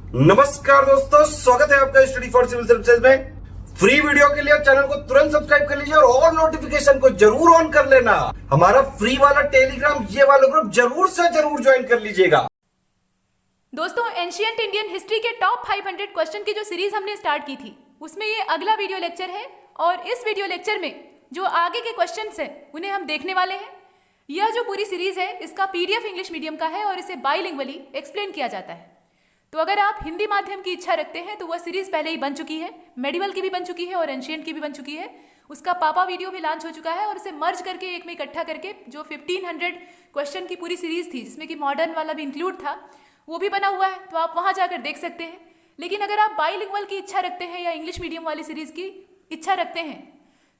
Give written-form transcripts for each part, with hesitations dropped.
नमस्कार दोस्तों, स्वागत है आपका स्टडी फॉर सिविल सर्विसेज में। फ्री वीडियो के लिए चैनल को तुरंत सब्सक्राइब कर लीजिए और नोटिफिकेशन को जरूर ऑन कर लेना। हमारा फ्री वाला टेलीग्राम ये वाला ग्रुप जरूर से जरूर ज्वाइन कर लीजिएगा। दोस्तों, एंशिएंट इंडियन हिस्ट्री के टॉप 500 क्वेश्चन की जो सीरीज हमने स्टार्ट की थी उसमें ये अगला वीडियो लेक्चर है और इस वीडियो लेक्चर में जो आगे के क्वेश्चंस हैं उन्हें हम देखने वाले हैं। यह जो पूरी सीरीज है इसका पीडीएफ इंग्लिश मीडियम का है और इसे बाइलिंगुअली एक्सप्लेन किया जाता है। तो अगर आप हिंदी माध्यम की इच्छा रखते हैं तो वह सीरीज पहले ही बन चुकी है, मेडिवल की भी बन चुकी है और एंशिएंट की भी बन चुकी है। उसका पापा वीडियो भी लॉन्च हो चुका है और उसे मर्ज करके एक में इकट्ठा करके जो 1500 क्वेश्चन की पूरी सीरीज थी जिसमें कि मॉडर्न वाला भी इंक्लूड था वो भी बना हुआ है, तो आप वहां जाकर देख सकते हैं। लेकिन अगर आप बाइलिंगुअल की इच्छा रखते हैं या इंग्लिश मीडियम वाली सीरीज की इच्छा रखते हैं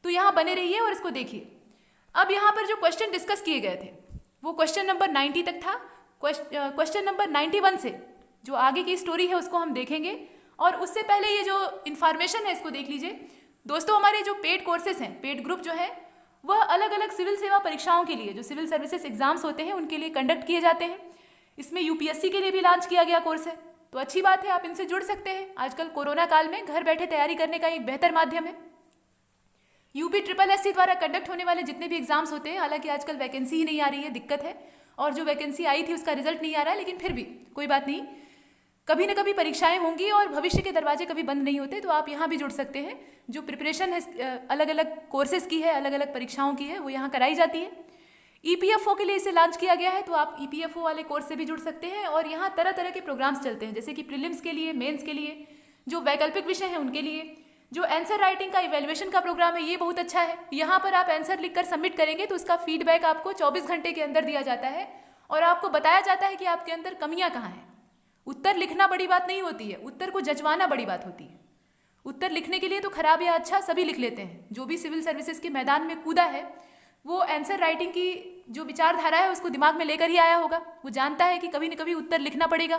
तो यहाँ बने रहिए और इसको देखिए। अब यहाँ पर जो क्वेश्चन डिस्कस किए गए थे वो क्वेश्चन नंबर 90 तक था। क्वेश्चन नंबर 91 से जो आगे की स्टोरी है उसको हम देखेंगे और उससे पहले ये जो इन्फॉर्मेशन है इसको देख लीजिए। दोस्तों, हमारे जो पेड कोर्सेज हैं, पेड ग्रुप जो है वह अलग अलग सिविल सेवा परीक्षाओं के लिए, जो सिविल सर्विसेज एग्जाम्स होते हैं उनके लिए कंडक्ट किए जाते हैं। इसमें यूपीएससी के लिए भी लॉन्च किया गया कोर्स है, तो अच्छी बात है, आप इनसे जुड़ सकते हैं। आजकल कोरोना काल में घर बैठे तैयारी करने का एक बेहतर माध्यम है। यूपी ट्रिपल एससी द्वारा कंडक्ट होने वाले जितने भी एग्जाम्स होते हैं, हालांकि आजकल वैकेंसी ही नहीं आ रही है, दिक्कत है, और जो वैकेंसी आई थी उसका रिजल्ट नहीं आ रहा है, लेकिन फिर भी कोई बात नहीं, कभी ना कभी परीक्षाएं होंगी और भविष्य के दरवाजे कभी बंद नहीं होते। तो आप यहाँ भी जुड़ सकते हैं। जो प्रिपरेशन है अलग अलग कोर्सेज की है, अलग अलग परीक्षाओं की है, वो यहाँ कराई जाती है। ईपीएफओ के लिए इसे लॉन्च किया गया है, तो आप ईपीएफओ वाले कोर्स से भी जुड़ सकते हैं। और यहाँ तरह तरह के प्रोग्राम्स चलते हैं, जैसे कि प्रीलिम्स के लिए, मेंस के लिए, जो वैकल्पिक विषय हैं उनके लिए, जो आंसर राइटिंग का इवैल्यूएशन का प्रोग्राम है ये बहुत अच्छा है। यहाँ पर आप आंसर लिखकर सबमिट करेंगे तो उसका फीडबैक आपको 24 घंटे के अंदर दिया जाता है और आपको बताया जाता है कि आपके अंदर कमियाँ कहाँ हैं। उत्तर लिखना बड़ी बात नहीं होती है, उत्तर को जजवाना बड़ी बात होती है। उत्तर लिखने के लिए तो खराब या अच्छा सभी लिख लेते हैं। जो भी सिविल सर्विसेज के मैदान में कूदा है वो आंसर राइटिंग की जो विचारधारा है उसको दिमाग में लेकर ही आया होगा। वो जानता है कि कभी न कभी उत्तर लिखना पड़ेगा,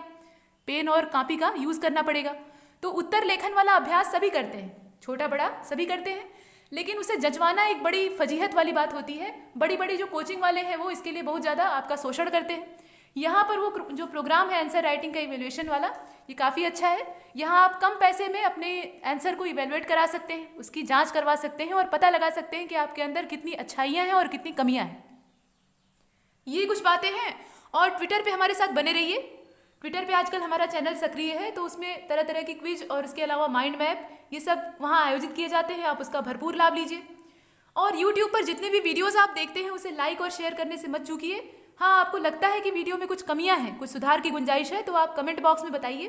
पेन और कॉपी का यूज़ करना पड़ेगा। तो उत्तर लेखन वाला अभ्यास सभी करते हैं, छोटा बड़ा सभी करते हैं, लेकिन उसे जजवाना एक बड़ी फजीहत वाली बात होती है। बड़ी बड़ी जो कोचिंग वाले हैं वो इसके लिए बहुत ज़्यादा आपका शोषण करते हैं। यहाँ पर वो जो प्रोग्राम है आंसर राइटिंग का इवेल्युएशन वाला, ये काफ़ी अच्छा है। यहाँ आप कम पैसे में अपने आंसर को इवेल्युएट करा सकते हैं, उसकी जांच करवा सकते हैं और पता लगा सकते हैं कि आपके अंदर कितनी अच्छाइयाँ हैं और कितनी कमियाँ हैं। ये कुछ बातें हैं। और ट्विटर पे हमारे साथ बने रहिए। ट्विटर पे आजकल हमारा चैनल सक्रिय है, तो उसमें तरह तरह की क्विज और इसके अलावा माइंड मैप ये सब वहाँ आयोजित किए जाते हैं, आप उसका भरपूर लाभ लीजिए। और यूट्यूब पर जितने भी वीडियोज़ आप देखते हैं उसे लाइक और शेयर करने से मत चूकिए। हाँ, आपको लगता है कि वीडियो में कुछ कमियां हैं, कुछ सुधार की गुंजाइश है, तो आप कमेंट बॉक्स में बताइए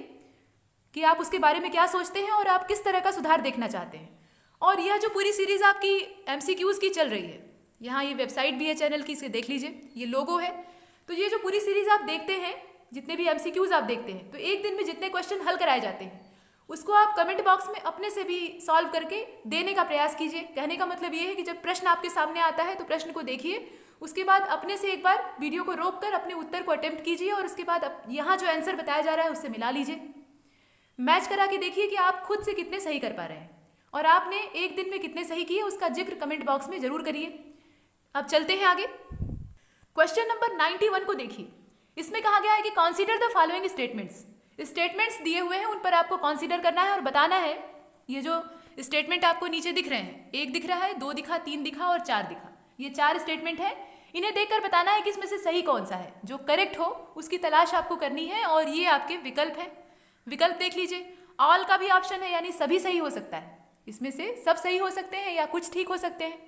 कि आप उसके बारे में क्या सोचते हैं और आप किस तरह का सुधार देखना चाहते हैं। और यह जो पूरी सीरीज़ आपकी एमसीक्यूज़ की चल रही है, यहाँ ये वेबसाइट भी है चैनल की, इसे देख लीजिए, ये लोगो है। तो ये जो पूरी सीरीज़ आप देखते हैं, जितने भी एमसीक्यूज़ आप देखते हैं, तो एक दिन में जितने क्वेश्चन हल कराए जाते हैं उसको आप कमेंट बॉक्स में अपने से भी सॉल्व करके देने का प्रयास कीजिए। कहने का मतलब ये है कि जब प्रश्न आपके सामने आता है तो प्रश्न को देखिए, उसके बाद अपने से एक बार वीडियो को रोक कर अपने उत्तर को अटेम्प्ट कीजिए और उसके बाद यहाँ जो आंसर बताया जा रहा है उससे मिला लीजिए, मैच करा के देखिए कि आप खुद से कितने सही कर पा रहे हैं और आपने एक दिन में कितने सही किए उसका जिक्र कमेंट बॉक्स में जरूर करिए। अब चलते हैं आगे। क्वेश्चन नंबर 91 को देखिए। इसमें कहा गया है कि consider the following statements. Statements दिए हुए हैं, उन पर आपको कॉन्सिडर करना है और बताना है। ये जो स्टेटमेंट आपको नीचे दिख रहे हैं, एक दिख रहा है, दो दिखा, तीन दिखा और चार दिखा, ये 4 स्टेटमेंट है। इन्हें देखकर बताना है कि इसमें से सही कौन सा है, जो करेक्ट हो उसकी तलाश आपको करनी है। और ये आपके विकल्प हैं, विकल्प देख लीजिए। ऑल का भी ऑप्शन है, यानी सभी सही हो सकता है, इसमें से सब सही हो सकते हैं या कुछ ठीक हो सकते हैं।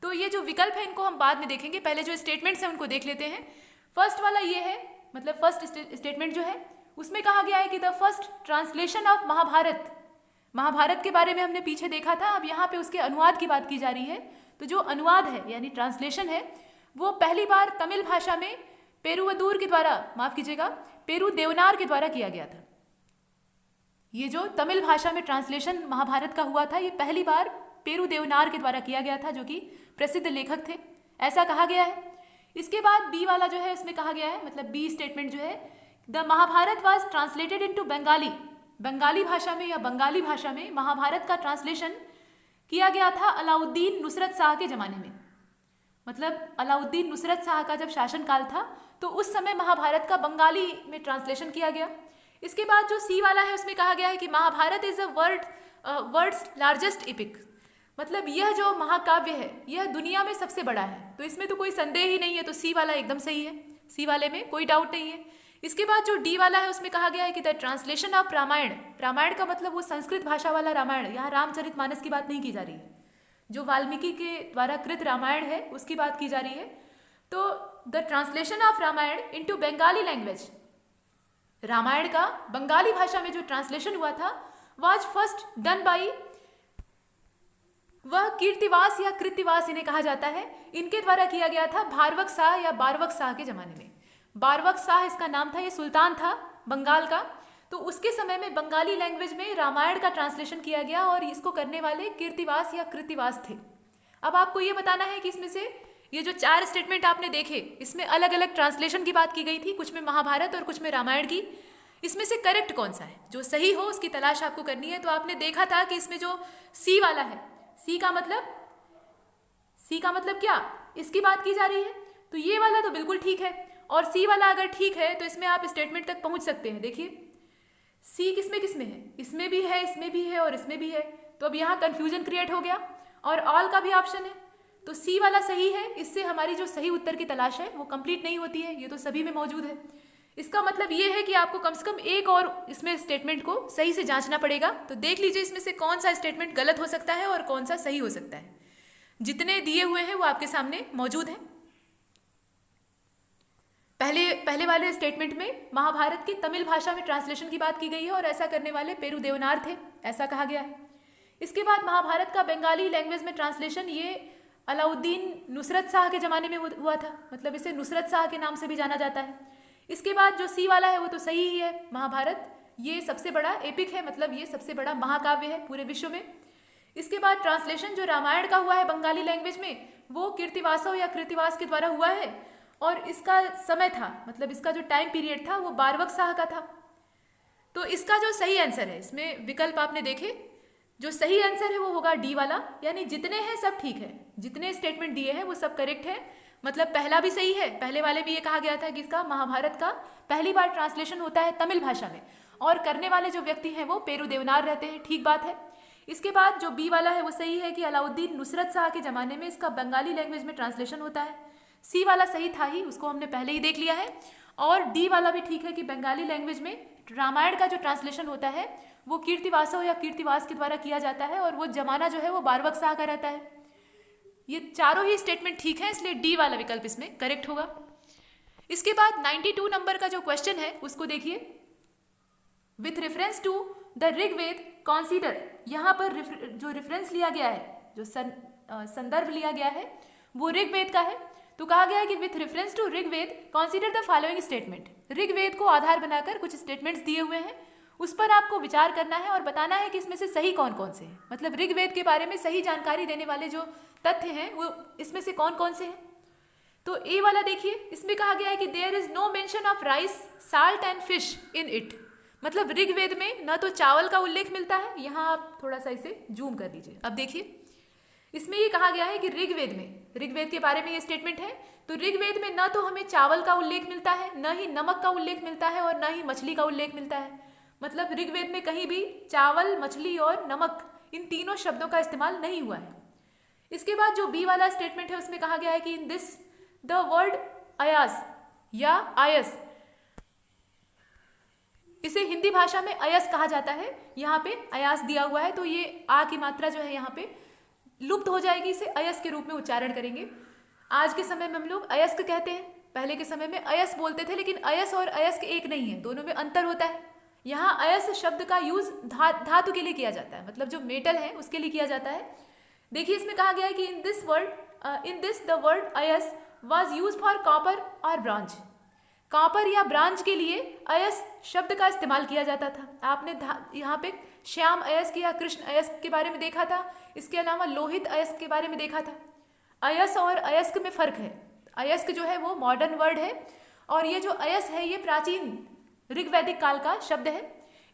तो ये जो विकल्प है इनको हम बाद में देखेंगे, पहले जो स्टेटमेंट्स हैं उनको देख लेते हैं। फर्स्ट वाला ये है, मतलब फर्स्ट स्टेटमेंट जो है उसमें कहा गया है कि the first translation of Mahabharata. Mahabharata के बारे में हमने पीछे देखा था, अब यहाँ पे उसके अनुवाद की बात की जा रही है। तो जो अनुवाद है यानी ट्रांसलेशन है वो पहली बार तमिल भाषा में पेरुवदूर के द्वारा, माफ कीजिएगा, पेरू देवनार के द्वारा किया गया था। ये जो तमिल भाषा में ट्रांसलेशन महाभारत का हुआ था ये पहली बार पेरू देवनार के द्वारा किया गया था, जो कि प्रसिद्ध लेखक थे, ऐसा कहा गया है। इसके बाद बी वाला जो है इसमें कहा गया है, मतलब बी स्टेटमेंट जो है, the Mahabharata was translated into Bengali. Bengali भाषा में या बंगाली भाषा में महाभारत का ट्रांसलेशन किया गया था अलाउद्दीन नुसरत शाह के ज़माने में। मतलब अलाउद्दीन नुसरत शाह का जब शासनकाल था तो उस समय महाभारत का बंगाली में ट्रांसलेशन किया गया। इसके बाद जो सी वाला है उसमें कहा गया है कि Mahabharata is a world's largest epic, मतलब यह जो महाकाव्य है यह दुनिया में सबसे बड़ा है। तो इसमें तो कोई संदेह ही नहीं है, तो सी वाला एकदम सही है, सी वाले में कोई डाउट नहीं है। इसके बाद जो डी वाला है उसमें कहा गया है कि the translation of Ramayana, Ramayana का मतलब वो संस्कृत भाषा वाला रामायण, यहाँ रामचरितमानस की बात नहीं की जा रही है, जो वाल्मीकि के द्वारा कृत रामायण है उसकी बात की जा रही है। तो the translation of Ramayana into Bengali language, Ramayana का बंगाली भाषा में जो ट्रांसलेशन हुआ था वाज फर्स्ट डन बाई, वह कीर्तिवास या कृतिवास इन्हें कहा जाता है, इनके द्वारा किया गया था भारवक शाह या बारवक शाह के जमाने में। बारवक शाह इसका नाम था, ये सुल्तान था बंगाल का। तो उसके समय में बंगाली लैंग्वेज में रामायण का ट्रांसलेशन किया गया और इसको करने वाले कीर्तिवास या कृतिवास थे। अब आपको ये बताना है कि इसमें से ये जो 4 स्टेटमेंट आपने देखे इसमें अलग अलग ट्रांसलेशन की बात की गई थी, कुछ में महाभारत और कुछ में रामायण की। इसमें से करेक्ट कौन सा है, जो सही हो उसकी तलाश आपको करनी है। तो आपने देखा था कि इसमें जो सी वाला है, सी का मतलब क्या, इसकी बात की जा रही है, तो ये वाला तो बिल्कुल ठीक है। और सी वाला अगर ठीक है तो इसमें आप स्टेटमेंट तक पहुंच सकते हैं। देखिए सी किसमें किसमें है, इसमें भी है, इसमें भी है और इसमें भी है। तो अब यहाँ कंफ्यूजन क्रिएट हो गया और ऑल का भी ऑप्शन है, तो सी वाला सही है। इससे हमारी जो सही उत्तर की तलाश है वो कंप्लीट नहीं होती है, ये तो सभी में मौजूद है। इसका मतलब ये है कि आपको कम से कम एक और इसमें स्टेटमेंट को सही से जांचना पड़ेगा। तो देख लीजिए इसमें से कौन सा स्टेटमेंट गलत हो सकता है और कौन सा सही हो सकता है। जितने दिए हुए हैं वो आपके सामने मौजूद हैं। पहले वाले स्टेटमेंट में महाभारत की तमिल भाषा में ट्रांसलेशन की बात की गई है और ऐसा करने वाले पेरू देवनार थे, ऐसा कहा गया है। इसके बाद महाभारत का बंगाली लैंग्वेज में ट्रांसलेशन ये अलाउद्दीन नुसरत शाह के ज़माने में हुआ था, मतलब इसे नुसरत शाह के नाम से भी जाना जाता है। इसके बाद जो सी वाला है वो तो सही ही है, महाभारत ये सबसे बड़ा एपिक है, मतलब ये सबसे बड़ा महाकाव्य है पूरे विश्व में। इसके बाद ट्रांसलेशन जो रामायण का हुआ है बंगाली लैंग्वेज में वो कीर्तिवासो या कृतिवास के द्वारा हुआ है और इसका समय था, मतलब इसका जो टाइम पीरियड था वो बारवक शाह का था। तो इसका जो सही आंसर है, इसमें विकल्प आपने देखे, जो सही आंसर है वो होगा डी वाला, यानी जितने हैं सब ठीक है, जितने स्टेटमेंट दिए हैं वो सब करेक्ट है। मतलब पहला भी सही है, पहले वाले में ये कहा गया था कि इसका महाभारत का पहली बार ट्रांसलेशन होता है तमिल भाषा में और करने वाले जो व्यक्ति हैं वो पेरू देवनार रहते हैं, ठीक बात है। इसके बाद जो बी वाला है वो सही है कि अलाउद्दीन नुसरत शाह के ज़माने में इसका बंगाली लैंग्वेज में ट्रांसलेशन होता है। सी वाला सही था ही, उसको हमने पहले ही देख लिया है। और डी वाला भी ठीक है कि बंगाली लैंग्वेज में रामायण का जो ट्रांसलेशन होता है वो कीर्तिवासो या कीर्तिवास के द्वारा किया जाता है और वो जमाना जो है वो बारवक शाह का रहता है। ये चारों ही स्टेटमेंट ठीक है, इसलिए डी वाला विकल्प इसमें करेक्ट होगा। इसके बाद 92 नंबर का जो क्वेश्चन है उसको देखिए। With reference to the Rigveda consider, यहाँ पर जो रेफरेंस लिया गया है, जो संदर्भ लिया गया है वो ऋग्वेद का है। तो कहा गया है कि with reference to Rigveda consider the following statement, Rigveda को आधार बनाकर कुछ स्टेटमेंट्स दिए हुए हैं, उस पर आपको विचार करना है और बताना है कि इसमें से सही कौन कौन से हैं। मतलब ऋग्वेद के बारे में सही जानकारी देने वाले जो तथ्य हैं वो इसमें से कौन कौन से हैं। तो ए वाला देखिए, इसमें कहा गया है कि there is no mention of rice, salt and fish in it. मतलब ऋग्वेद में न तो चावल का उल्लेख मिलता है, यहाँ आप थोड़ा सा इसे जूम कर दीजिए। अब देखिए इसमें ये कहा गया है कि ऋग्वेद के बारे में ये स्टेटमेंट है, तो ऋग्वेद में न तो हमें चावल का उल्लेख मिलता है, न ही नमक का उल्लेख मिलता है और न ही मछली का उल्लेख मिलता है। मतलब ऋग्वेद में कहीं भी चावल, मछली और नमक इन तीनों शब्दों का इस्तेमाल नहीं हुआ है। इसके बाद जो बी वाला स्टेटमेंट है उसमें कहा गया है कि in this the word Ayaz या आयस, इसे हिंदी भाषा में अयस कहा जाता है, यहाँ पे अयास दिया हुआ है, तो ये आ की मात्रा जो है यहाँ पे लुप्त हो जाएगी, इसे अयस के रूप में उच्चारण करेंगे। आज के समय में हम लोग अयस्क कहते हैं, पहले के समय में अयस बोलते थे, लेकिन अयस और अयस्क एक नहीं है, दोनों में अंतर होता है। यहाँ अयस शब्द का यूज धातु के लिए किया जाता है, मतलब जो मेटल है उसके लिए किया जाता है। देखिए इसमें कहा गया है कि in this the word ayas was use for copper और ब्रॉन्ज, कॉपर या ब्रॉन्ज के लिए अयस शब्द का इस्तेमाल किया जाता था। आपने यहाँ पे श्याम अयस्क या कृष्ण अयस्क के बारे में देखा था, इसके अलावा लोहित अयस्क के बारे में देखा था। अयस और अयस्क में फर्क है, अयस्क जो है वो मॉडर्न वर्ड है और ये जो अयस है ये प्राचीन ऋग्वैदिक काल का शब्द है।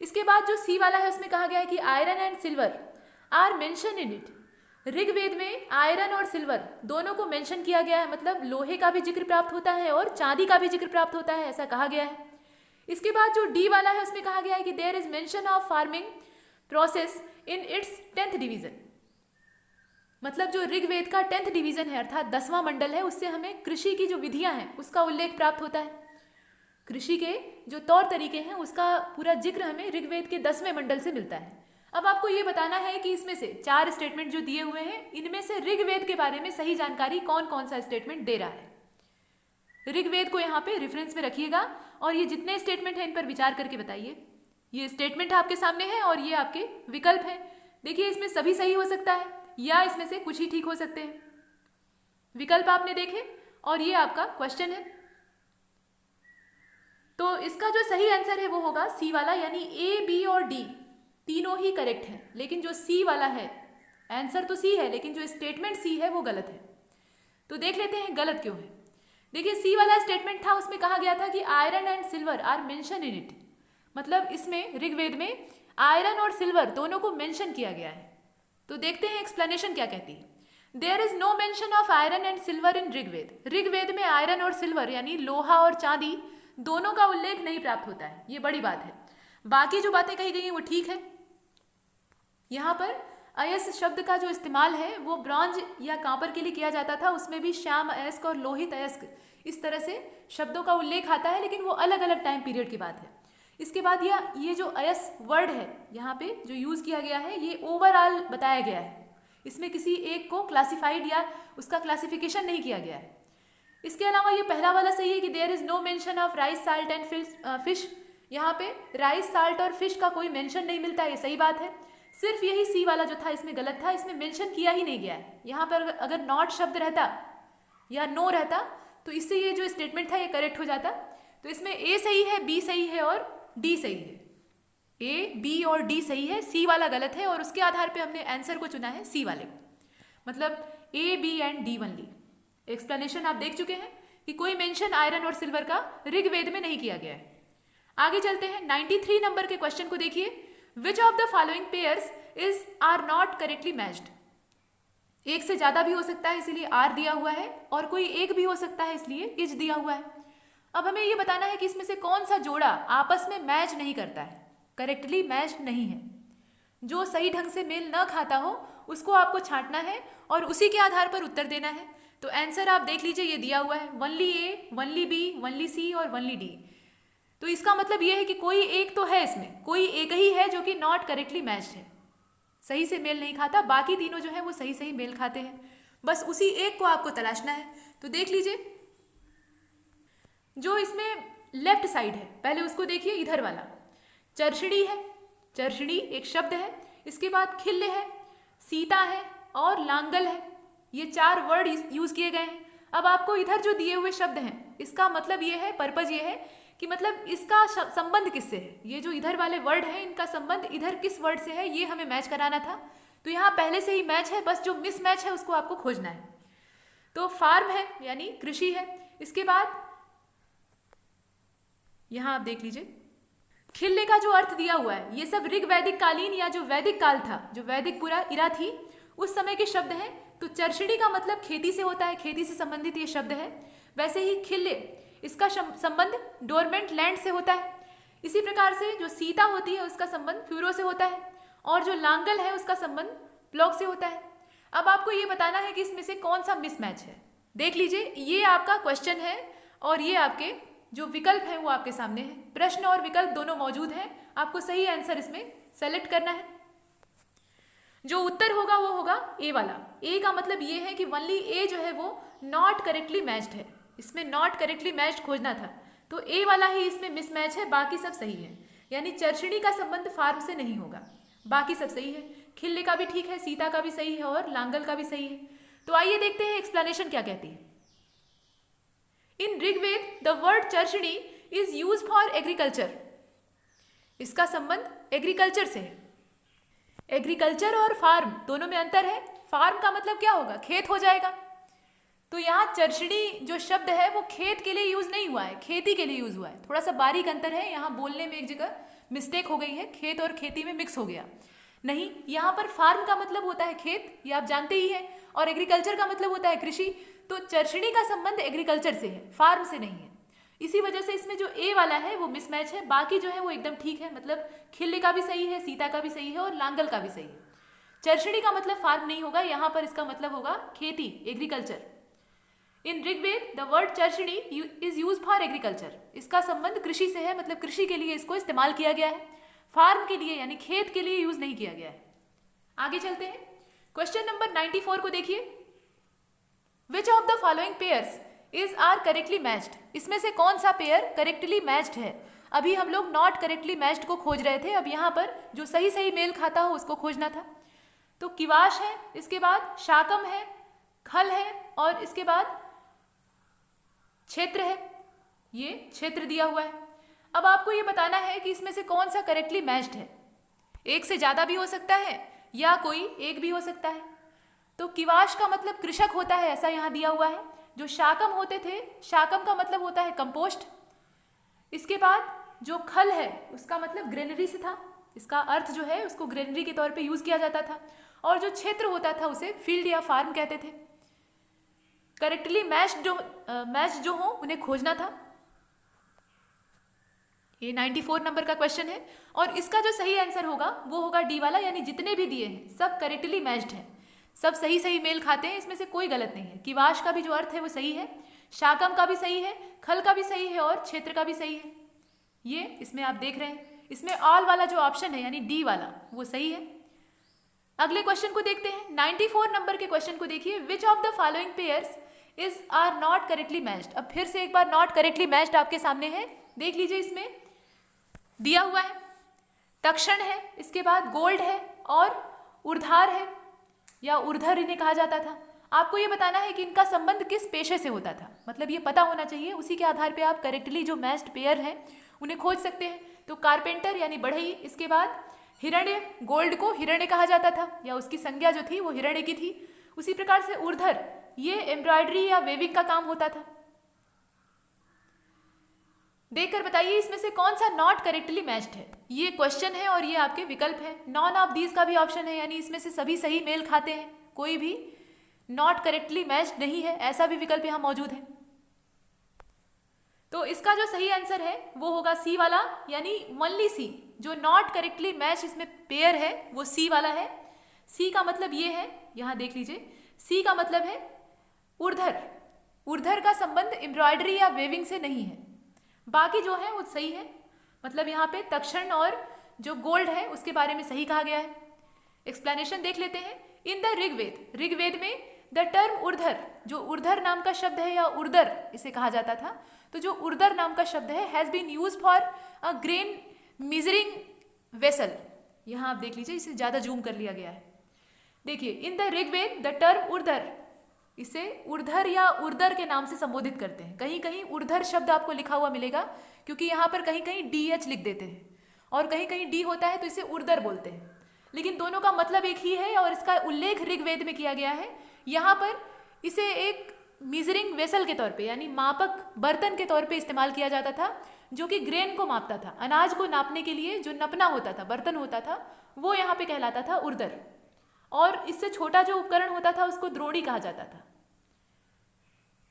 इसके बाद जो सी वाला है उसमें कहा गया है कि iron and silver are mention in it, Rigveda में आयरन और सिल्वर दोनों को मेंशन किया गया है, मतलब लोहे का भी जिक्र प्राप्त होता है और चांदी का भी जिक्र प्राप्त होता है, ऐसा कहा गया है। इसके बाद जो डी वाला है उसमें कहा गया है कि there is mention of farming process in its 10th division. मतलब जो ऋग्वेद का 10th डिवीजन है अर्थात 10वां मंडल है, उससे हमें कृषि की जो विधियां हैं उसका उल्लेख प्राप्त होता है। कृषि के जो तौर तरीके हैं उसका पूरा जिक्र हमें ऋग्वेद के 10वें मंडल से मिलता है। अब आपको ये बताना है कि इसमें से 4 स्टेटमेंट जो दिए हुए हैं इनमें से ऋग्वेद के बारे में सही जानकारी कौन कौन सा स्टेटमेंट दे रहा है। ऋग्वेद को यहाँ पे रेफरेंस में रखिएगा और ये जितने स्टेटमेंट हैं इन पर विचार करके बताइए। ये स्टेटमेंट आपके सामने है और ये आपके विकल्प हैं। देखिए इसमें सभी सही हो सकता है या इसमें से कुछ ही ठीक हो सकते हैं। विकल्प आपने देखे और ये आपका क्वेश्चन है। तो इसका जो सही आंसर है वो होगा सी वाला, यानी ए, बी और डी तीनों ही करेक्ट हैं, लेकिन जो सी वाला है आंसर तो सी है लेकिन जो स्टेटमेंट सी है वो गलत है। तो देख लेते हैं गलत क्यों है। देखिए सी वाला स्टेटमेंट था, उसमें कहा गया था कि iron and silver are mention in it. मतलब इसमें ऋग्वेद में आयरन और सिल्वर दोनों को मेंशन किया गया है। तो देखते हैं एक्सप्लेनेशन क्या कहती है। There is no mention of iron and silver in Rigveda. Rigveda में आयरन और सिल्वर यानी लोहा और चांदी दोनों का उल्लेख नहीं प्राप्त होता है, ये बड़ी बात है। बाकी जो बातें कही गई हैं वो ठीक है। यहाँ पर अयस्क शब्द का जो इस्तेमाल है वो ब्रॉन्ज या कांपर के लिए किया जाता था, उसमें भी श्याम अयस्क और लोहित अयस्क इस तरह से शब्दों का उल्लेख आता है, लेकिन वो अलग अलग टाइम पीरियड की बात है। इसके बाद ये जो अयस्क वर्ड है यहाँ पे जो यूज किया गया है ये ओवरऑल बताया गया है, इसमें किसी एक को क्लासिफाइड या उसका क्लासिफिकेशन नहीं किया गया है। इसके अलावा ये पहला वाला सही है कि there is no mention of rice, salt and fish. यहाँ पे राइस, साल्ट और फिश का कोई मेंशन नहीं मिलता, ये सही बात है। सिर्फ यही सी वाला जो था इसमें गलत था, इसमें मेंशन किया ही नहीं गया है। यहाँ पर अगर नॉट शब्द रहता या नो रहता तो इससे ये जो स्टेटमेंट था ये करेक्ट हो जाता। तो इसमें ए सही है, बी सही है और डी सही है। ए, बी और डी सही है, सी वाला गलत है और उसके आधार पे हमने आंसर को चुना है सी वाले को। मतलब A, B and D only. Explanation आप देख चुके हैं कि कोई मेंशन आयरन और सिल्वर का ऋग्वेद में नहीं किया गया है। आगे चलते हैं 93 नंबर के क्वेश्चन को देखिए। Which of the following pairs is are not correctly matched. एक से ज्यादा भी हो सकता है इसलिए आर दिया हुआ है और कोई एक भी हो सकता है इसलिए इज दिया हुआ है। अब हमें ये बताना है कि इसमें से कौन सा जोड़ा आपस में मैच नहीं करता है, करेक्टली मैच नहीं है। जो सही ढंग से मेल न खाता हो उसको आपको छांटना है और उसी के आधार पर उत्तर देना है। तो आंसर आप देख लीजिए, ये दिया हुआ है वनली ए, वनली बी, वनली सी और वनली डी। तो इसका मतलब ये है कि कोई एक तो है, इसमें कोई एक ही है जो कि नॉट करेक्टली मैच्ड है, सही से मेल नहीं खाता। बाकी तीनों जो है वो सही सही मेल खाते हैं, बस उसी एक को आपको तलाशना है। तो देख लीजिए जो इसमें लेफ्ट साइड है पहले उसको देखिए, इधर वाला चर्षणी है। चर्षणी एक शब्द है, इसके बाद खिल्य है, सीता है और लांगल है। ये 4 वर्ड यूज किए गए हैं। अब आपको इधर जो दिए हुए शब्द हैं इसका मतलब ये है, पर्पज ये है कि मतलब इसका संबंध किससे है। ये जो इधर वाले वर्ड हैं इनका संबंध इधर किस वर्ड से है ये हमें मैच कराना था। तो यहाँ पहले से ही मैच है, बस जो मिस मैच है उसको आपको खोजना है। तो फार्म है यानी कृषि है। इसके बाद यहाँ आप देख लीजिए खिल्ले का जो अर्थ दिया हुआ है ये सब ऋग वैदिक कालीन या जो वैदिक काल था, जो वैदिक पूरा इरा थी उस समय के शब्द हैं। तो चर्षणी का मतलब खेती से होता है, खेती से संबंधित ये शब्द है। वैसे ही खिल्ले इसका संबंध डोरमेंट लैंड से होता है। इसी प्रकार से जो सीता होती है उसका संबंध फ्यूरो से होता है और जो लांगल है उसका संबंध प्लॉग से होता है। अब आपको ये बताना है कि इसमें से कौन सा मिसमैच है। देख लीजिए ये आपका क्वेश्चन है और ये आपके जो विकल्प है वो आपके सामने है। प्रश्न और विकल्प दोनों मौजूद हैं, आपको सही आंसर इसमें सेलेक्ट करना है। जो उत्तर होगा वो होगा ए वाला। ए का मतलब ये है कि ओनली ए जो है वो नॉट करेक्टली मैच्ड है, इसमें नॉट करेक्टली मैच्ड खोजना था। तो ए वाला ही इसमें मिसमैच है, बाकी सब सही है। यानी चर्षणी का संबंध फार्म से नहीं होगा, बाकी सब सही है। खिल्ले का भी ठीक है, सीता का भी सही है और लांगल का भी सही है। तो आइए देखते हैं एक्सप्लेनेशन क्या कहती है। In Rigveda the word charshani is use for agriculture. इसका संबंध एग्रीकल्चर से है। एग्रीकल्चर और फार्म दोनों में अंतर है। फार्म का मतलब क्या होगा, खेत हो जाएगा। तो यहाँ चर्षणी जो शब्द है वो खेत के लिए यूज नहीं हुआ है, खेती के लिए यूज हुआ है। थोड़ा सा बारीक अंतर है, यहाँ बोलने में एक जगह मिस्टेक हो गई है, खेत और खेती में मिक्स हो गया। नहीं, यहाँ पर फार्म का मतलब होता है खेत, ये आप जानते ही हैं, और एग्रीकल्चर का मतलब होता है कृषि। तो चर्षणी का संबंध एग्रीकल्चर से है, फार्म से नहीं है। इसी वजह से इसमें जो ए वाला है वो मिसमैच है, बाकी जो है वो एकदम ठीक है। मतलब खिल्ली का भी सही है, सीता का भी सही है और लांगल का भी सही है। चर्षणी का मतलब फार्म नहीं होगा, यहाँ पर इसका मतलब होगा खेती, agriculture. In Rigveda the word charshani is use for agriculture. इसका संबंध कृषि से है, मतलब कृषि के लिए इसको इस्तेमाल किया गया है, फार्म के लिए यानी खेत के लिए यूज नहीं किया गया है। आगे चलते हैं, क्वेश्चन नंबर 94 को देखिए। Which of the following pairs is are correctly matched. इसमें से कौन सा पेयर करेक्टली मैच्ड है। अभी हम लोग नॉट करेक्टली मैच्ड को खोज रहे थे, अब यहाँ पर जो सही सही मेल खाता हो उसको खोजना था। तो किवाश है, इसके बाद शाकम है, खल है और इसके बाद क्षेत्र है। ये क्षेत्र दिया हुआ है। अब आपको ये बताना है कि इसमें से कौन सा करेक्टली मैच्ड है। एक से ज्यादा भी हो सकता है या कोई एक भी हो सकता है। तो किवाश का मतलब कृषक होता है, ऐसा यहाँ दिया हुआ है। जो शाकम होते थे, शाकम का मतलब होता है कंपोस्ट। इसके बाद जो खल है उसका मतलब ग्रेनरी से था, इसका अर्थ जो है उसको ग्रेनरी के तौर पे यूज किया जाता था। और जो क्षेत्र होता था उसे फील्ड या फार्म कहते थे। करेक्टली मैच जो हो उन्हें खोजना था। ये 94 नंबर का क्वेश्चन है और इसका जो सही आंसर होगा वो होगा डी वाला, यानी जितने भी दिए हैं सब करेक्टली मैच्ड हैं, सब सही सही मेल खाते हैं, इसमें से कोई गलत नहीं है। किवाश का भी जो अर्थ है वो सही है, शाकम का भी सही है, खल का भी सही है और क्षेत्र का भी सही है। ये इसमें आप देख रहे हैं, इसमें ऑल वाला जो ऑप्शन है यानी डी वाला वो सही है। अगले क्वेश्चन को देखते हैं, 94 नंबर के क्वेश्चन को देखिए। Which of the following pairs is are not correctly matched. अब फिर से एक बार नॉट करेक्टली मैच्ड आपके सामने है, देख लीजिए। इसमें दिया हुआ है तक्षण है, इसके बाद गोल्ड है और उर्धार है या उर्धर इन्हें कहा जाता था। आपको ये बताना है कि इनका संबंध किस पेशे से होता था, मतलब ये पता होना चाहिए। उसी के आधार पे आप करेक्टली जो मैच्ड पेयर हैं उन्हें खोज सकते हैं। तो कारपेंटर यानी बढ़ई, इसके बाद हिरण्य, गोल्ड को हिरण्य कहा जाता था या उसकी संज्ञा जो थी वो हिरण्य की थी। उसी प्रकार से उर्धर, ये एम्ब्रॉयडरी या वेविंग का काम होता था। देखकर बताइए इसमें से कौन सा नॉट करेक्टली मैच्ड है। ये क्वेश्चन है और ये आपके विकल्प है। नॉन ऑफ दीज का भी ऑप्शन है, यानी इसमें से सभी सही मेल खाते हैं, कोई भी नॉट करेक्टली मैच्ड नहीं है, ऐसा भी विकल्प यहाँ मौजूद है। तो इसका जो सही आंसर है वो होगा सी वाला, यानी ओनली सी। जो नॉट करेक्टली मैच इसमें पेयर है वो सी वाला है। सी का मतलब ये है, यहां देख लीजिए, सी का मतलब है उर्धर। उर्धर का संबंध एम्ब्रॉयडरी या वेविंग से नहीं है, बाकी जो है वो सही है। मतलब यहाँ पे तक्षण और जो गोल्ड है उसके बारे में सही कहा गया है। एक्सप्लेनेशन देख लेते हैं। इन द ऋग्वेद, ऋग्वेद में द टर्म उर्धर, जो उर्धर नाम का शब्द है या उर्दर इसे कहा जाता था, तो जो उर्दर नाम का शब्द है has been use for a grain measuring vessel. यहाँ आप देख लीजिए, इसे ज्यादा जूम कर लिया गया है। देखिए, in the Rigveda the term urdhar, इसे उर्धर या उर्दर के नाम से संबोधित करते हैं। कहीं कहीं उर्धर शब्द आपको लिखा हुआ मिलेगा, क्योंकि यहाँ पर कहीं कहीं DH लिख देते हैं और कहीं कहीं डी होता है तो इसे उर्दर बोलते हैं, लेकिन दोनों का मतलब एक ही है और इसका उल्लेख ऋग्वेद में किया गया है। यहाँ पर इसे एक मीजरिंग वेसल के तौर पे यानी मापक बर्तन के तौर पे इस्तेमाल किया जाता था, जो कि ग्रेन को मापता था। अनाज को नापने के लिए जो नपना होता था, बर्तन होता था, वो यहाँ पे कहलाता था उर्दर। और इससे छोटा जो उपकरण होता था उसको द्रोणी कहा जाता था।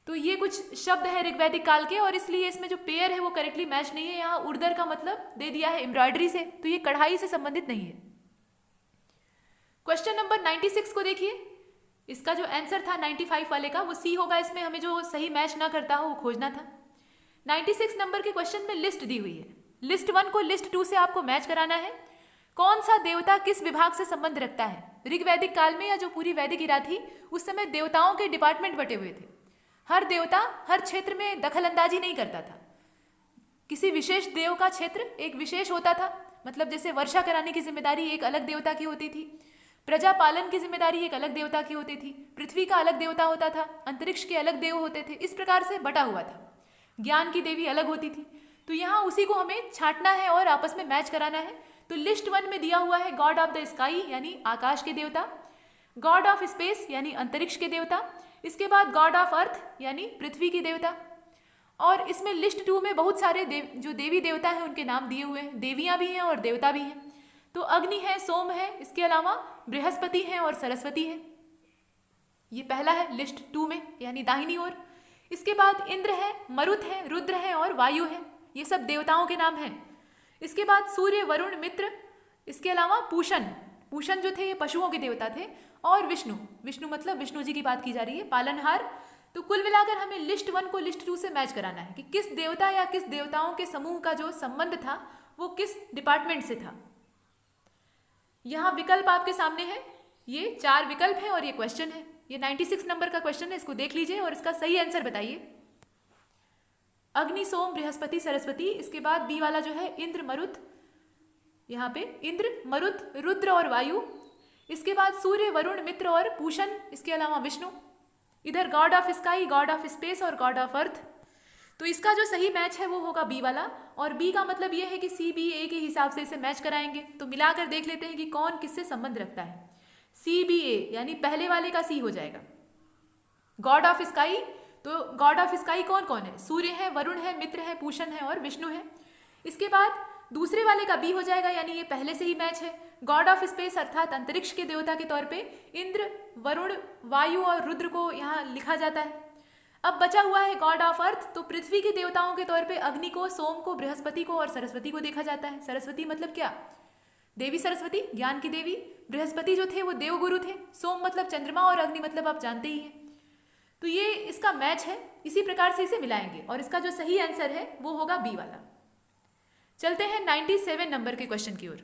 तो ये कुछ शब्द है ऋग्वैदिक काल के, और इसलिए इसमें जो पेयर है वो करेक्टली मैच नहीं है। यहाँ उर्दर का मतलब दे दिया है एम्ब्रॉयडरी से, तो ये कढ़ाई से संबंधित नहीं है। क्वेश्चन नंबर 96 को देखिए। इसका जो आंसर था 95 वाले का वो सी होगा। इसमें हमें जो सही मैच ना करता हो वो खोजना था। 96 नंबर के क्वेश्चन में लिस्ट दी हुई है। लिस्ट 1 को लिस्ट 2 से आपको मैच कराना है। कौन सा देवता किस विभाग से संबंध रखता है। ऋग्वैदिक काल में या जो पूरी वैदिक इरा थी उस समय देवताओं के डिपार्टमेंट बटे हुए थे। हर देवता हर क्षेत्र में दखल अंदाजी नहीं करता था। किसी विशेष देव का क्षेत्र एक विशेष होता था, मतलब जैसे वर्षा कराने की जिम्मेदारी एक अलग देवता की होती थी, प्रजा पालन की जिम्मेदारी एक अलग देवता की होती थी, पृथ्वी का अलग देवता होता था, अंतरिक्ष के अलग देव होते थे। इस प्रकार से बटा हुआ था। ज्ञान की देवी अलग होती थी। तो यहाँ उसी को हमें छांटना है और आपस में मैच कराना है। तो लिस्ट 1 में दिया हुआ है गॉड ऑफ द स्काई यानी आकाश के देवता, गॉड ऑफ स्पेस यानी अंतरिक्ष के देवता, इसके बाद गॉड ऑफ अर्थ यानी पृथ्वी की देवता। और इसमें लिस्ट 2 में बहुत सारे जो देवी देवता हैं उनके नाम दिए हुए हैं। देवियां भी हैं और देवता भी हैं। तो अग्नि है, सोम है, इसके अलावा बृहस्पति है और सरस्वती है। ये पहला है लिस्ट 2 में यानी दाहिनी ओर। इसके बाद इंद्र है, मरुत है, रुद्र है और वायु है। ये सब देवताओं के नाम हैं। इसके बाद सूर्य, वरुण, मित्र, इसके अलावा पूषण, पूषण जो थे ये पशुओं के देवता थे, और विष्णु, विष्णु मतलब विष्णु जी की बात की जा रही है, पालनहार। तो कुल मिलाकर हमें लिस्ट 1 को लिस्ट 2 से मैच कराना है कि किस देवता या किस देवताओं के समूह का जो संबंध था वो किस डिपार्टमेंट से था। यहाँ विकल्प आपके सामने है, ये 4 विकल्प हैं और ये क्वेश्चन है। ये 96 नंबर का क्वेश्चन है, इसको देख लीजिए और इसका सही आंसर बताइए। अग्नि, सोम, बृहस्पति, सरस्वती। इसके बाद बी वाला जो है इंद्र, मरुत, यहाँ पे इंद्र, मरुत, रुद्र और वायु। इसके बाद सूर्य, वरुण, मित्र और पूषण, इसके अलावा विष्णु। इधर God of sky, God of space और गॉड ऑफ अर्थ। तो इसका जो सही मैच है वो होगा बी वाला, और बी का मतलब ये है कि सी बी ए के हिसाब से इसे मैच कराएंगे। तो मिलाकर देख लेते हैं कि कौन किससे संबंध रखता है। सी बी ए यानी पहले वाले का सी हो जाएगा। गॉड ऑफ स्काई, तो गॉड ऑफ स्काई कौन कौन है? सूर्य है, वरुण है, मित्र है, पूषण है और विष्णु है। इसके बाद दूसरे वाले का बी हो जाएगा, यानी ये पहले से ही मैच है। गॉड ऑफ स्पेस अर्थात अंतरिक्ष के देवता के तौर पे इंद्र, वरुण, वायु और रुद्र को यहाँ लिखा जाता है। अब बचा हुआ है गॉड ऑफ अर्थ, तो पृथ्वी के देवताओं के तौर पे अग्नि को, सोम को, बृहस्पति को और सरस्वती को देखा जाता है। सरस्वती मतलब क्या? देवी सरस्वती, ज्ञान की देवी। बृहस्पति जो थे वो देवगुरु थे। सोम मतलब चंद्रमा और अग्नि मतलब आप जानते ही हैं। तो ये इसका मैच है, इसी प्रकार से इसे मिलाएंगे और इसका जो सही आंसर है वो होगा बी वाला। चलते हैं 97 नंबर के क्वेश्चन की ओर।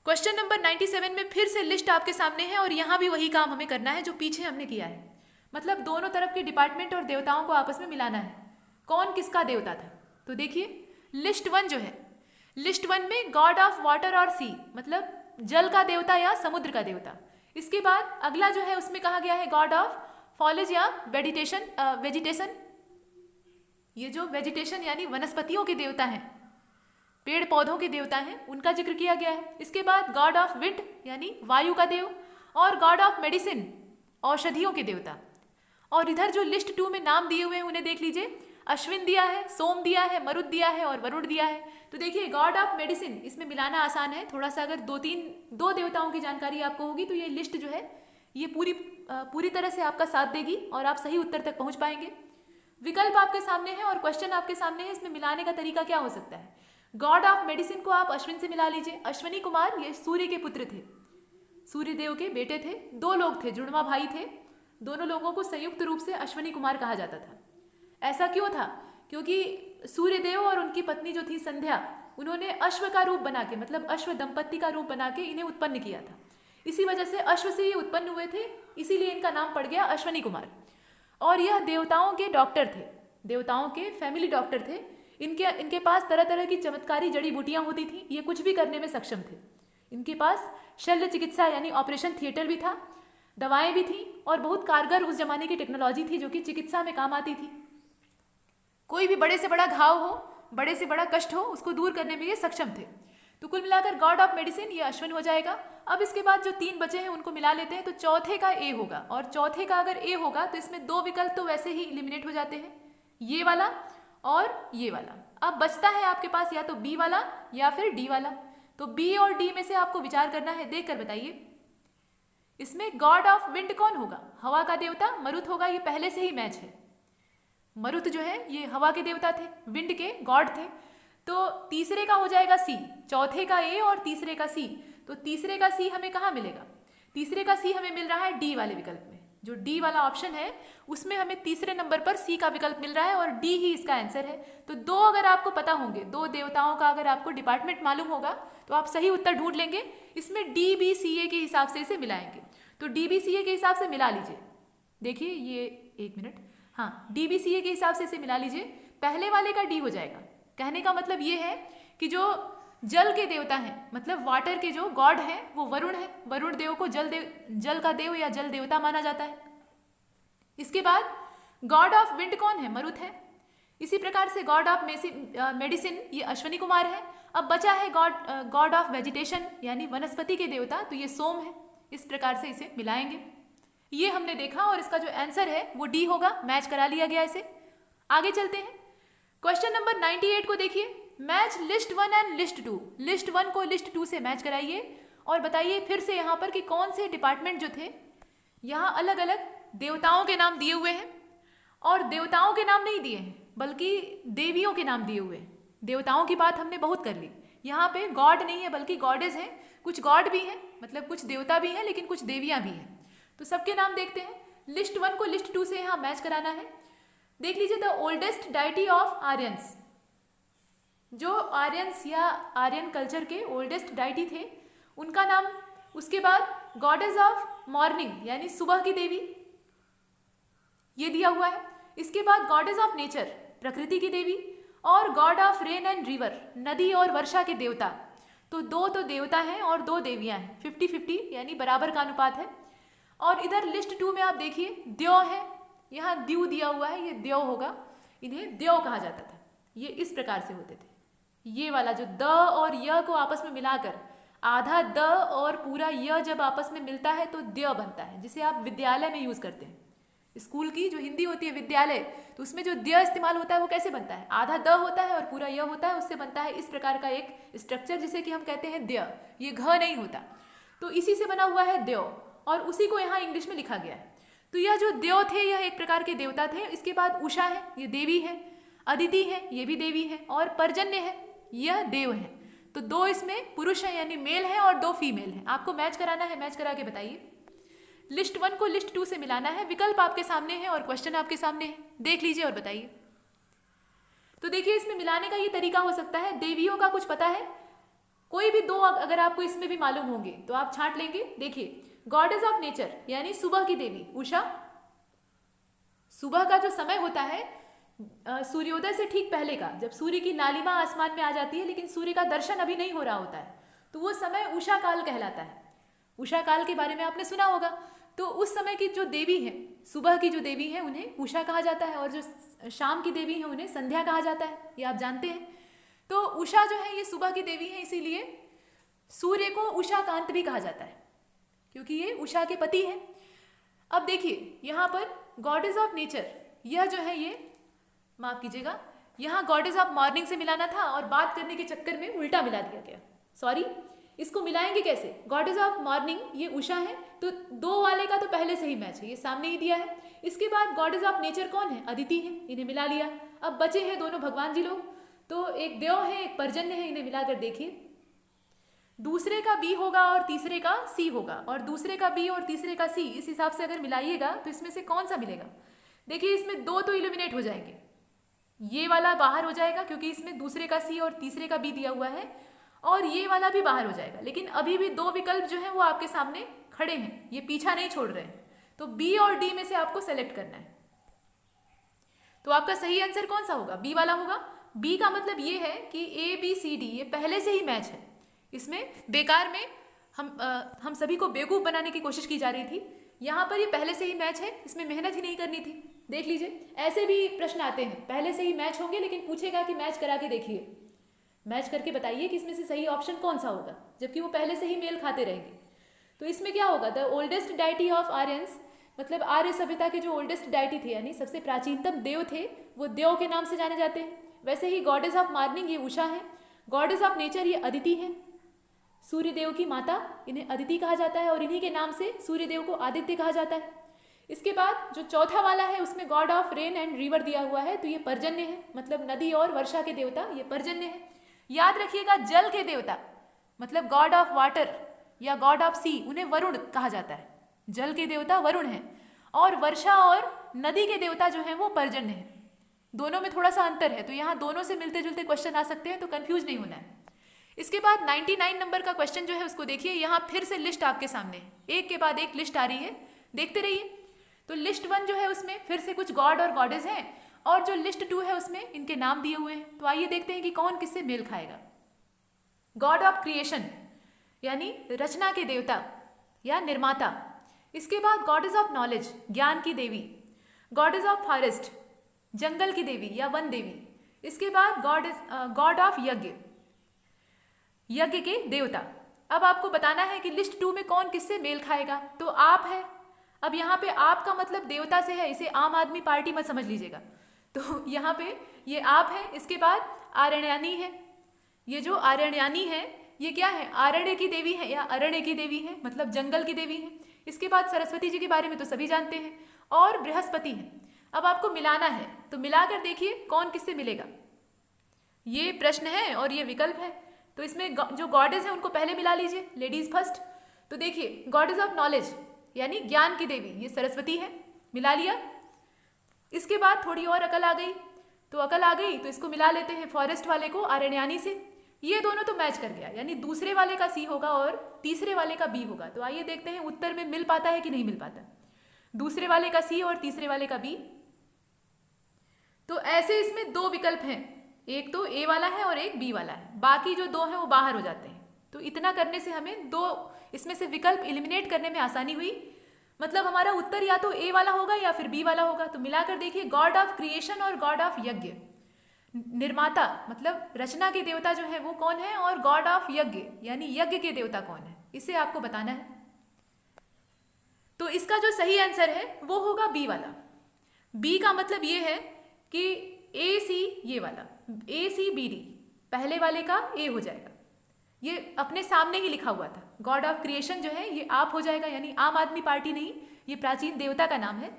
क्वेश्चन नंबर 97 में फिर से लिस्ट आपके सामने है और यहाँ भी वही काम हमें करना है जो पीछे हमने किया है, मतलब दोनों तरफ के डिपार्टमेंट और देवताओं को आपस में मिलाना है, कौन किसका देवता था। तो देखिए लिस्ट 1 जो है, लिस्ट 1 में गॉड ऑफ वाटर और सी मतलब जल का देवता या समुद्र का देवता। इसके बाद अगला जो है उसमें कहा गया है गॉड ऑफ फॉलेज या वेजिटेशन, ये जो वेजिटेशन यानी वनस्पतियों के देवता हैं, पेड़ पौधों के देवता हैं, उनका जिक्र किया गया है। इसके बाद गॉड ऑफ विंड यानी वायु का देव, और गॉड ऑफ मेडिसिन औषधियों के देवता। और इधर जो लिस्ट 2 में नाम दिए हुए हैं उन्हें देख लीजिए, अश्विन दिया है, सोम दिया है, मरुत दिया है और वरुण दिया है। तो देखिए गॉड ऑफ मेडिसिन, इसमें मिलाना आसान है थोड़ा सा, अगर दो देवताओं की जानकारी आपको होगी तो ये लिस्ट जो है ये पूरी तरह से आपका साथ देगी और आप सही उत्तर तक पहुंच पाएंगे। विकल्प आपके सामने है और क्वेश्चन आपके सामने है, इसमें मिलाने का तरीका क्या हो सकता है। गॉड ऑफ मेडिसिन को आप अश्विन से मिला लीजिए। अश्विनी कुमार ये सूर्य के पुत्र थे, सूर्य देव के बेटे थे, 2 लोग थे, जुड़वा भाई थे, दोनों लोगों को संयुक्त रूप से अश्विनी कुमार कहा जाता था। ऐसा क्यों था? क्योंकि सूर्य देव और उनकी पत्नी जो थी संध्या, उन्होंने अश्व का रूप बना के मतलब अश्व दंपत्ति का रूप बना के इन्हें उत्पन्न किया था। इसी वजह से अश्व से ये उत्पन्न हुए थे, इसीलिए इनका नाम पड़ गया अश्विनी कुमार। और यह देवताओं के डॉक्टर थे, देवताओं के फैमिली डॉक्टर थे। इनके पास तरह तरह की चमत्कारी जड़ी बूटियां होती थी, ये कुछ भी करने में सक्षम थे। इनके पास शल्य चिकित्सा यानी ऑपरेशन थिएटर भी था, दवाएं भी थी और बहुत कारगर उस जमाने की टेक्नोलॉजी थी जो कि चिकित्सा में काम आती थी। कोई भी बड़े से बड़ा घाव हो, बड़े से बड़ा कष्ट हो, उसको दूर करने में ये सक्षम थे। तो कुल मिलाकर गॉड ऑफ मेडिसिन ये अश्विन हो जाएगा। अब इसके बाद जो 3 बचे हैं उनको मिला लेते हैं, तो चौथे का ए होगा, और चौथे का अगर ए होगा तो इसमें 2 विकल्प तो वैसे ही एलिमिनेट हो जाते हैं, ये वाला और ये वाला। अब बचता है आपके पास या तो बी वाला या फिर डी वाला। तो बी और डी में से आपको विचार करना है, देख कर बताइए। इसमें गॉड ऑफ विंड कौन होगा? हवा का देवता मरुत होगा, ये पहले से ही मैच है। मरुत जो है ये हवा के देवता थे, विंड के गॉड थे। तो तीसरे का हो जाएगा सी, चौथे का ए और तीसरे का सी। तो तीसरे का सी हमें कहाँ मिलेगा? तीसरे का सी हमें मिल रहा है डी वाले विकल्प में। जो डी वाला ऑप्शन है उसमें हमें तीसरे नंबर पर सी का विकल्प मिल रहा है और डी ही इसका आंसर है। तो 2 अगर आपको पता होंगे, 2 देवताओं का अगर आपको डिपार्टमेंट मालूम होगा तो आप सही उत्तर ढूंढ लेंगे। इसमें डी बी सी ए के हिसाब से इसे मिलाएंगे। तो डी बी सी ए के हिसाब से मिला लीजिए। देखिए ये 1 मिनट, हाँ, डी बी सी ए के हिसाब से इसे मिला लीजिए। पहले वाले का डी हो जाएगा। कहने का मतलब ये है कि जो जल के देवता हैं, मतलब वाटर के जो गॉड हैं वो वरुण है। वरुण देव को जल का देव या जल देवता माना जाता है। इसके बाद गॉड ऑफ विंड कौन है? मरुत है। इसी प्रकार से गॉड ऑफ मेडिसिन ये अश्विनी कुमार है। अब बचा है गॉड ऑफ वेजिटेशन यानी वनस्पति के देवता, तो ये सोम है। इस प्रकार से इसे मिलाएंगे। ये हमने देखा और इसका जो आंसर है वो डी होगा, मैच करा लिया गया इसे। आगे चलते हैं, क्वेश्चन नंबर 98 को देखिए। Match list 1 and list 2। List 1 को लिस्ट 2 से मैच कराइए और बताइए फिर से यहाँ पर कि कौन से डिपार्टमेंट जो थे, यहाँ अलग अलग देवताओं के नाम दिए हुए हैं और देवताओं के नाम नहीं दिए हैं बल्कि देवियों के नाम दिए हुए हैं। देवताओं की बात हमने बहुत कर ली, यहाँ पे गॉड नहीं है बल्कि गॉडेस है। कुछ गॉड भी हैं, मतलब कुछ देवता भी हैं लेकिन कुछ देवियाँ भी हैं। तो सबके नाम देखते हैं। लिस्ट 1 को लिस्ट 2 से यहाँ मैच कराना है। देख लीजिए, the oldest deity of Aryans, जो आर्यंस या आर्यन कल्चर के ओल्डेस्ट डाइटी थे उनका नाम। उसके बाद गॉडेस ऑफ मॉर्निंग यानी सुबह की देवी, ये दिया हुआ है। इसके बाद गॉडेस ऑफ नेचर, प्रकृति की देवी, और God of rain and river, नदी और वर्षा के देवता। तो दो देवता हैं और 2 देवियां हैं, 50-50 यानी बराबर का अनुपात है। और इधर लिस्ट 2 में आप देखिए द्यो है, यहाँ द्यू दिया हुआ है, ये द्यो होगा, इन्हें द्यो कहा जाता था। ये इस प्रकार से होते थे। ये वाला जो द और य को आपस में मिलाकर, आधा द और पूरा य जब आपस में मिलता है तो द्य बनता है, जिसे आप विद्यालय में यूज करते हैं। स्कूल की जो हिंदी होती है विद्यालय, तो उसमें जो द्य इस्तेमाल होता है वो कैसे बनता है, आधा द होता है और पूरा य होता है, उससे बनता है इस प्रकार का एक स्ट्रक्चर जिसे कि हम कहते हैं द्य। ये घ नहीं होता, तो इसी से बना हुआ है द्यो, और उसी को यहाँ इंग्लिश में लिखा गया है। तो यह जो द्यो थे यह एक प्रकार के देवता थे। इसके बाद उषा है, ये देवी है, अदिति है, ये भी देवी है, और पर्जन्य है, यह देव है। तो 2 इसमें पुरुष है यानी मेल है और 2 फीमेल है। आपको मैच कराना है, मैच करा के बताइए। लिस्ट 1 को लिस्ट 2 से मिलाना है। विकल्प आपके सामने है और क्वेश्चन आपके सामने है, देख लीजिए और बताइए। तो देखिए, इसमें मिलाने का ये तरीका हो सकता है। देवियों का कुछ पता है, कोई भी 2 अगर आपको इसमें भी मालूम होंगे तो आप छांट लेंगे। देखिए, गॉडेस ऑफ नेचर यानी सुबह की देवी उषा, सुबह का जो समय होता है सूर्योदय से ठीक पहले का, जब सूर्य की लालिमा आसमान में आ जाती है लेकिन सूर्य का दर्शन अभी नहीं हो रहा होता है, तो वो समय उषा काल कहलाता है। उषा काल के बारे में आपने सुना होगा। तो उस समय की जो देवी है, सुबह की जो देवी है उन्हें उषा कहा जाता है, और जो शाम की देवी है उन्हें संध्या कहा जाता है, ये आप जानते हैं। तो उषा जो है ये सुबह की देवी है, इसीलिए सूर्य को उषा कांत भी कहा जाता है क्योंकि ये उषा के पति है। अब देखिए, यहाँ पर गॉडेस ऑफ नेचर, यह जो है ये, माफ कीजिएगा, यहाँ गॉडेस ऑफ मॉर्निंग से मिलाना था और बात करने के चक्कर में उल्टा मिला दिया गया, सॉरी। इसको मिलाएंगे कैसे? गॉडेस ऑफ मॉर्निंग ये उषा है, तो 2 वाले का तो पहले से ही मैच है, ये सामने ही दिया है। इसके बाद गॉडेस ऑफ नेचर कौन है? अदिति है, इन्हें मिला लिया। अब बचे हैं दोनों भगवान जी लोग, तो एक देव है एक पर्जन्य है, इन्हें मिलाकर देखिए। दूसरे का बी होगा और तीसरे का सी होगा, और दूसरे का बी और तीसरे का सी, इस हिसाब से अगर मिलाइएगा तो इसमें से कौन सा मिलेगा? देखिए, इसमें 2 तो इलिमिनेट हो जाएंगे, ये वाला बाहर हो जाएगा क्योंकि इसमें दूसरे का सी और तीसरे का बी दिया हुआ है, और ये वाला भी बाहर हो जाएगा। लेकिन अभी भी 2 विकल्प जो हैं वो आपके सामने खड़े हैं, ये पीछा नहीं छोड़ रहे हैं। तो बी और डी में से आपको सेलेक्ट करना है। तो आपका सही आंसर कौन सा होगा? बी वाला होगा। बी का मतलब ये है कि ए बी सी डी ये पहले से ही मैच है। इसमें बेकार में हम सभी को बेवकूफ़ बनाने की कोशिश की जा रही थी। यहाँ पर ये पहले से ही मैच है, इसमें मेहनत ही नहीं करनी थी। देख लीजिए, ऐसे भी प्रश्न आते हैं, पहले से ही मैच होंगे लेकिन पूछेगा कि मैच करा के देखिए, मैच करके बताइए कि इसमें से सही ऑप्शन कौन सा होगा, जबकि वो पहले से ही मेल खाते रहेंगे। तो इसमें क्या होगा? The oldest deity of Aryans, मतलब आर्य सभ्यता के जो ओल्डेस्ट डाइटी थे यानी सबसे प्राचीनतम देव थे, वो देव के नाम से जाने जाते हैं। वैसे ही गॉडेस ऑफ मॉर्निंग ये उषा है, गॉडेस ऑफ नेचर ये अदिति है, सूर्य देव की माता, इन्हें अदिति कहा जाता है, और इन्हीं के नाम से सूर्य देव को आदित्य कहा जाता है। इसके बाद जो चौथा वाला है उसमें God of rain and river दिया हुआ है, तो ये पर्जन्य है, मतलब नदी और वर्षा के देवता, ये पर्जन्य है। याद रखिएगा, जल के देवता मतलब गॉड ऑफ वाटर या गॉड ऑफ सी, उन्हें वरुण कहा जाता है। जल के देवता वरुण है, और वर्षा और नदी के देवता जो हैं वो पर्जन्य है। दोनों में थोड़ा सा अंतर है, तो यहाँ दोनों से मिलते जुलते क्वेश्चन आ सकते हैं, तो कंफ्यूज नहीं होना है। इसके बाद 99 नंबर का क्वेश्चन जो है उसको देखिए, यहाँ फिर से लिस्ट आपके सामने है, एक के बाद एक लिस्ट आ रही है, देखते रहिए। तो लिस्ट 1 जो है उसमें फिर से कुछ गॉड और गॉडेस हैं, और जो लिस्ट 2 है उसमें इनके नाम दिए हुए हैं। तो आइए देखते हैं कि कौन किससे मेल खाएगा। गॉड ऑफ क्रिएशन यानी रचना के देवता या निर्माता। इसके बाद गॉडेस ऑफ नॉलेज, ज्ञान की देवी। गॉडेस ऑफ फॉरेस्ट, जंगल की देवी या वन देवी। इसके बाद गॉड ऑफ यज्ञ, यज्ञ के देवता। अब आपको बताना है कि लिस्ट 2 में कौन किससे मेल खाएगा। तो आप है, अब यहाँ पे आप का मतलब देवता से है, इसे आम आदमी पार्टी मत समझ लीजिएगा। तो यहाँ पे ये आप है। इसके बाद आरण्यानी है, ये जो आरण्यानी है ये क्या है? आरण्य की देवी है या अरण्य की देवी है, मतलब जंगल की देवी है। इसके बाद सरस्वती जी के बारे में तो सभी जानते हैं, और बृहस्पति है। अब आपको मिलाना है, तो मिलाकर देखिए कौन किससे मिलेगा। ये प्रश्न है और ये विकल्प है, तो इसमें जो गॉडेस है उनको पहले मिला लीजिए, लेडीज फर्स्ट। तो देखिए गॉडेस ऑफ नॉलेज यानी ज्ञान की देवी, ये सरस्वती है, मिला लिया। इसके बाद थोड़ी और अकल आ गई, तो अकल आ गई तो इसको मिला लेते हैं फॉरेस्ट वाले को आरण्यानी से। ये दोनों तो मैच कर गया, यानी दूसरे वाले का सी होगा और तीसरे वाले का बी होगा। तो आइए देखते हैं उत्तर में मिल पाता है कि नहीं मिल पाता, दूसरे वाले का सी और तीसरे वाले का बी। तो ऐसे इसमें दो विकल्प हैं, एक तो ए वाला है और एक बी वाला है, बाकी जो दो हैं वो बाहर हो जाते हैं। तो इतना करने से हमें दो इसमें से विकल्प एलिमिनेट करने में आसानी हुई, मतलब हमारा उत्तर या तो ए वाला होगा या फिर बी वाला होगा। तो मिलाकर देखिए, गॉड ऑफ क्रिएशन और गॉड ऑफ यज्ञ, निर्माता मतलब रचना के देवता जो है वो कौन है, और गॉड ऑफ यज्ञ यानी यज्ञ के देवता कौन है, इसे आपको बताना है। तो इसका जो सही आंसर है वो होगा बी वाला। बी का मतलब ये है कि ए सी, ये वाला ए सी बी डी, पहले वाले का ए हो जाएगा। ये अपने सामने ही लिखा हुआ था, गॉड ऑफ क्रिएशन जो है ये आप हो जाएगा, यानी आम आदमी पार्टी नहीं, ये प्राचीन देवता का नाम है।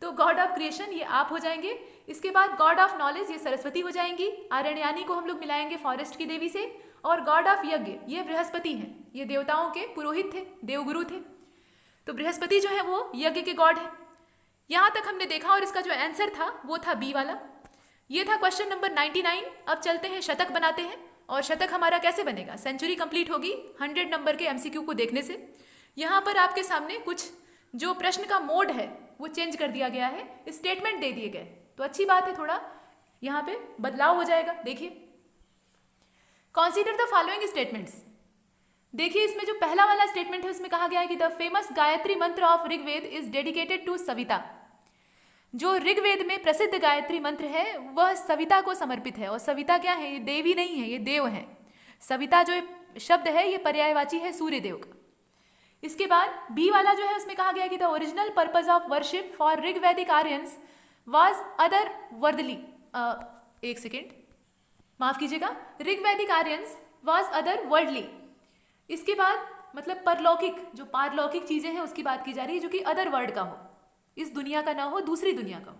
तो गॉड ऑफ क्रिएशन ये आप हो जाएंगे। इसके बाद गॉड ऑफ नॉलेज ये सरस्वती हो जाएंगी, आरण्यानी को हम लोग मिलाएंगे फॉरेस्ट की देवी से, और गॉड ऑफ यज्ञ ये बृहस्पति हैं, ये देवताओं के पुरोहित थे, देवगुरु थे। तो बृहस्पति जो है वो यज्ञ के गॉड है। यहाँ तक हमने देखा, और इसका जो आंसर था वो था बी वाला। ये था क्वेश्चन नंबर 99। अब चलते हैं शतक बनाते हैं, और शतक हमारा कैसे बनेगा, सेंचुरी कंप्लीट होगी 100 नंबर के एमसीक्यू को देखने से। यहाँ पर आपके सामने कुछ जो प्रश्न का मोड है वो चेंज कर दिया गया है, स्टेटमेंट दे दिए गए, तो अच्छी बात है, थोड़ा यहाँ पे बदलाव हो जाएगा। देखिए, कॉन्सिडर द फॉलोइंग स्टेटमेंट्स। देखिए इसमें जो पहला वाला स्टेटमेंट है उसमें कहा गया है कि the famous Gayatri mantra of Rigveda is dedicated to Savita. जो ऋग्वेद में प्रसिद्ध गायत्री मंत्र है वह सविता को समर्पित है, और सविता क्या है, ये देवी नहीं है, ये देव है। सविता जो शब्द है ये पर्यायवाची है सूर्य देव का। इसके बाद बी वाला जो है उसमें कहा गया कि the original purpose of worship for Rigvedic Aryans was other worldly, एक सेकेंड माफ कीजिएगा, Rigvedic Aryans was other worldly. इसके बाद मतलब परलौकिक, जो पारलौकिक चीजें हैं उसकी बात की जा रही है, जो कि अदर वर्ल्ड का हो, इस दुनिया का ना हो, दूसरी दुनिया का हो।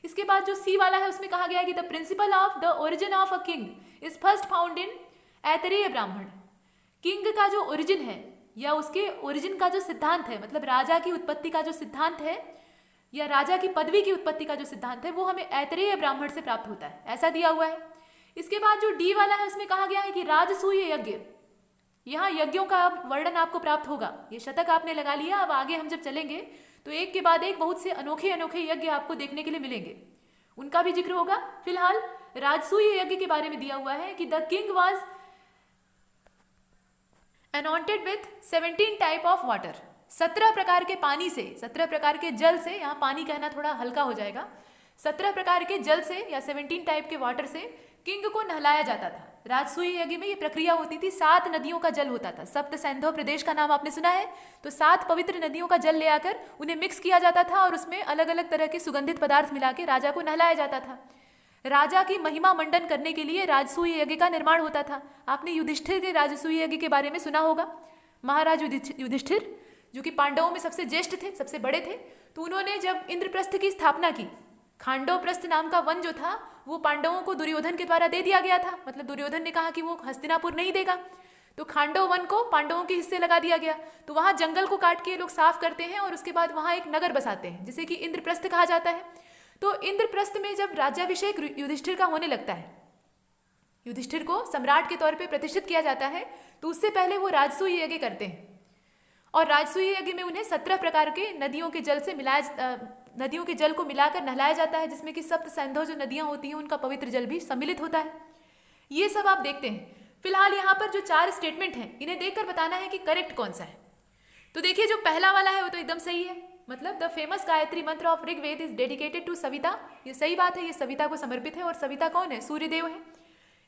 इसके बाद जो सी वाला है उसमें कहा गया कि the principle of the origin of a king is first found in Aitareya ब्राह्मण। किंग का जो ओरिजिन है या उसके ओरिजिन का जो सिद्धांत है, मतलब राजा की उत्पत्ति का जो सिद्धांत है या राजा की पदवी की उत्पत्ति का जो सिद्धांत है वो हमें ऐतरेय ब्राह्मण से प्राप्त होता है, ऐसा दिया हुआ है। इसके बाद जो डी वाला है उसमें कहा गया है कि राजसूय यज्ञ, यहाँ यज्ञों का वर्णन आपको प्राप्त होगा। ये शतक आपने लगा लिया, अब आगे हम जब चलेंगे तो एक के बाद एक बहुत से अनोखे अनोखे यज्ञ आपको देखने के लिए मिलेंगे, उनका भी जिक्र होगा। फिलहाल राजसूय यज्ञ के बारे में दिया हुआ है कि the king was anointed with 17 type of water. 17 प्रकार के पानी से, 17 प्रकार के जल से, यहाँ पानी कहना थोड़ा हल्का हो जाएगा, 17 प्रकार के जल से या 17 टाइप के वाटर से किंग को नहलाया जाता था। राजसूय यज्ञ में ये प्रक्रिया होती थी, 7 नदियों का जल होता था। सप्त सैंधव प्रदेश का नाम आपने सुना है, तो 7 पवित्र नदियों का जल ले आकर उन्हें मिक्स किया जाता था और उसमें अलग अलग तरह के सुगंधित पदार्थ मिला के राजा को नहलाया जाता था। राजा की महिमा मंडन करने के लिए राजसूय यज्ञ का निर्माण होता था। आपने युधिष्ठिर के राजसूय यज्ञ के बारे में सुना होगा। महाराज युधिष्ठिर जो कि पांडवों में सबसे ज्येष्ठ थे, सबसे बड़े थे, तो उन्होंने जब इंद्रप्रस्थ की स्थापना की, खांडवप्रस्थ नाम का वन जो था वो पांडवों को दुर्योधन के द्वारा दे दिया गया था। मतलब दुर्योधन ने कहा कि वो हस्तिनापुर नहीं देगा, तो खांडव वन को पांडवों के हिस्से लगा दिया गया। तो वहां जंगल को काट के लोग साफ करते हैं और उसके बाद वहां एक नगर बसाते हैं जिसे कि इंद्रप्रस्थ कहा जाता है। तो इंद्रप्रस्थ में जब राज्याभिषेक युधिष्ठिर का होने लगता है, युधिष्ठिर को सम्राट के तौर पे प्रतिष्ठित किया जाता है, तो उससे पहले वो राजसूय यज्ञ करते हैं और राजसूय यज्ञ में उन्हें 17 प्रकार के नदियों के जल से नदियों के जल को मिलाकर नहलाया जाता है, जिसमें कि सप्त सैंधव जो नदियां होती हैं उनका पवित्र जल भी सम्मिलित होता है। ये सब आप देखते हैं। फिलहाल यहाँ पर जो 4 स्टेटमेंट हैं इन्हें देखकर बताना है कि करेक्ट कौन सा है। तो देखिए जो पहला वाला है वो तो एकदम सही है, मतलब the famous Gayatri mantra of Rigveda is dedicated to Savita. ये सही बात है, ये सविता को समर्पित है और सविता कौन है, सूर्यदेव है।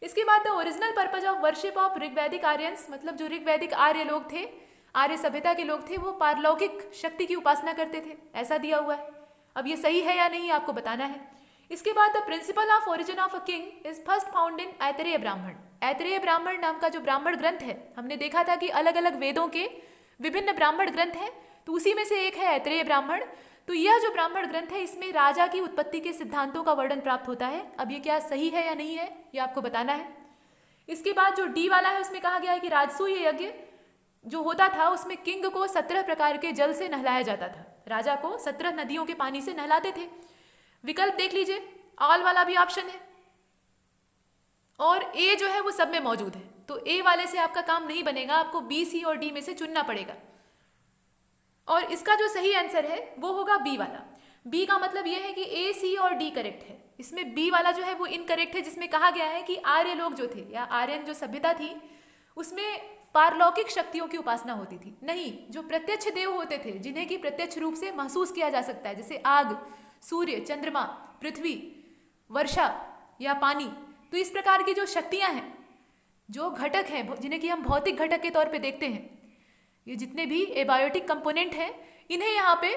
इसके बाद the original purpose of worship of Rigvedic Aryans, मतलब जो ऋग्वैदिक आर्य लोग थे, आर्य सभ्यता के लोग थे, वो पारलौकिक शक्ति की उपासना करते थे, ऐसा दिया हुआ है। अब ये सही है या नहीं आपको बताना है। इसके बाद the principle of origin of a king is first found in Aitareya ब्राह्मण। ऐतरेय ब्राह्मण नाम का जो ब्राह्मण ग्रंथ है, हमने देखा था कि अलग अलग वेदों के विभिन्न ब्राह्मण ग्रंथ हैं, तो उसी में से एक है ऐतरेय ब्राह्मण। तो यह जो ब्राह्मण ग्रंथ है इसमें राजा की उत्पत्ति के सिद्धांतों का वर्णन प्राप्त होता है। अब ये क्या सही है या नहीं है ये आपको बताना है। इसके बाद जो डी वाला है उसमें कहा गया है कि राजसूय यज्ञ जो होता था उसमें किंग को 17 प्रकार के जल से नहलाया जाता था। राजा को 17 नदियों के पानी से नहलाते थे। विकल्प देख लीजिए, ऑल वाला भी ऑप्शन है और ए जो है वो सब में मौजूद है। तो ए वाले से आपका काम नहीं बनेगा, आपको बी, सी और डी में से चुनना पड़ेगा। और इसका जो सही आंसर है वो होगा बी वाला। बी का मतलब ये है कि ए, सी और डी करेक्ट है। इसमें बी वाला जो है वो इनकरेक्ट है, जिसमें कहा गया है कि आर्य लोग जो थे या आर्यन जो सभ्यता थी उसमें पारलौकिक शक्तियों की उपासना होती थी। नहीं, जो प्रत्यक्ष देव होते थे जिन्हें कि प्रत्यक्ष रूप से महसूस किया जा सकता है, जैसे आग, सूर्य, चंद्रमा, पृथ्वी, वर्षा या पानी। तो इस प्रकार की जो शक्तियां हैं, जो घटक हैं जिन्हें कि हम भौतिक घटक के तौर पे देखते हैं, ये जितने भी एबायोटिक कंपोनेंट हैं इन्हें यहाँ पे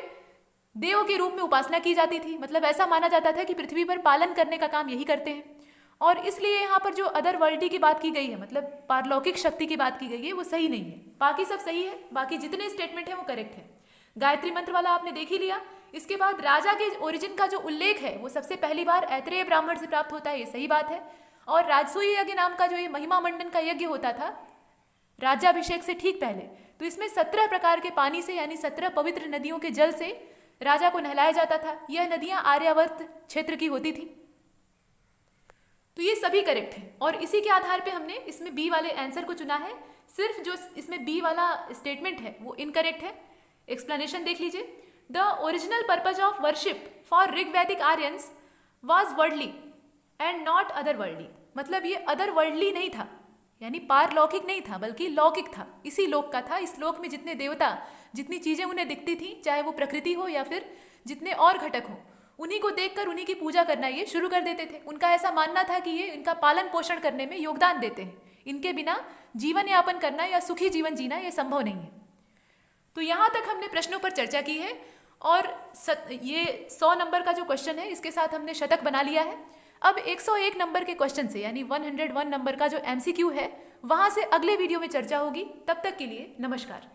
देव के रूप में उपासना की जाती थी। मतलब ऐसा माना जाता था कि पृथ्वी पर पालन करने का काम यही करते हैं। और इसलिए यहाँ पर जो अदर वर्ल्डी की बात की गई है, मतलब पारलौकिक शक्ति की बात की गई है, वो सही नहीं है। बाकी सब सही है, बाकी जितने स्टेटमेंट है वो करेक्ट है। गायत्री मंत्र वाला आपने देख ही लिया। इसके बाद राजा के ओरिजिन का जो उल्लेख है वो सबसे पहली बार ऐत्रेय ब्राह्मण से प्राप्त होता है, ये सही बात है। और राजसूय यज्ञ नाम का जो ये महिमा मंडन का यज्ञ होता था राज्याभिषेक से ठीक पहले, तो इसमें 17 प्रकार के पानी से यानी 17 पवित्र नदियों के जल से राजा को नहलाया जाता था। यह नदियां आर्यावर्त क्षेत्र की होती थी। तो ये सभी करेक्ट है और इसी के आधार पे हमने इसमें बी वाले आंसर को चुना है। सिर्फ जो इसमें बी वाला स्टेटमेंट है वो इनकरेक्ट है। एक्सप्लेनेशन देख लीजिए। The original purpose of worship for Rigvedic Aryans was worldly and not other worldly. मतलब ये अदर वर्ल्डली नहीं था, यानी पारलौकिक नहीं था, बल्कि लौकिक था, इसी लोक का था। इस लोक में जितने देवता, जितनी चीजें उन्हें दिखती थी, चाहे वो प्रकृति हो या फिर जितने और घटक हो, उन्हीं को देखकर उन्हीं की पूजा करना ये शुरू कर देते थे। उनका ऐसा मानना था कि ये इनका पालन पोषण करने में योगदान देते हैं, इनके बिना जीवन यापन करना या सुखी जीवन जीना ये संभव नहीं है। तो यहाँ तक हमने प्रश्नों पर चर्चा की है और ये 100 नंबर का जो क्वेश्चन है इसके साथ हमने शतक बना लिया है। अब 101 नंबर के क्वेश्चन से यानी 101 नंबर का जो MCQ है वहां से अगले वीडियो में चर्चा होगी। तब तक के लिए नमस्कार।